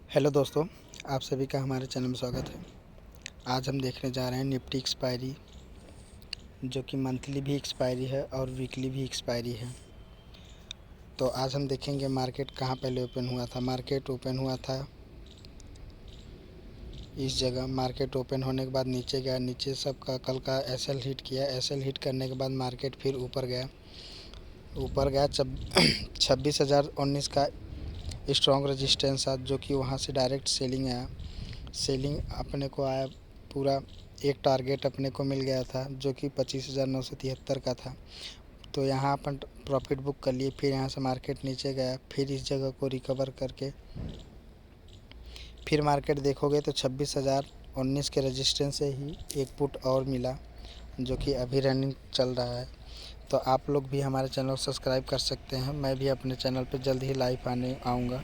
Hello दोस्तों, आप सभी का हमारे चैनल में स्वागत है। आज हम देखने जा रहे हैं निफ्टी एक्सपायरी, जो कि मंथली भी एक्सपायरी है और वीकली भी एक्सपायरी है। तो आज हम देखेंगे मार्केट कहाँ पहले ओपन हुआ था। मार्केट ओपन हुआ था इस जगह। मार्केट ओपन होने के बाद नीचे गया, नीचे सबका कल का एसएल हिट किया। एसएल हिट करने के बाद मार्केट फिर ऊपर गया 26,019 का स्ट्रॉन्ग रेजिस्टेंस था, जो कि वहाँ से डायरेक्ट सेलिंग आया। सेलिंग अपने को आया पूरा। एक टारगेट अपने को मिल गया था जो कि 25,973 का था। तो यहाँ अपन प्रॉफिट बुक कर लिए। फिर यहाँ से मार्केट नीचे गया, फिर इस जगह को रिकवर करके फिर मार्केट देखोगे तो 26,019 के रेजिस्टेंस से ही एक पुट और मिला, जो कि अभी रनिंग चल रहा है। तो आप लोग भी हमारे चैनल को सब्सक्राइब कर सकते हैं। मैं भी अपने चैनल पर जल्द ही लाइव आने आऊँगा।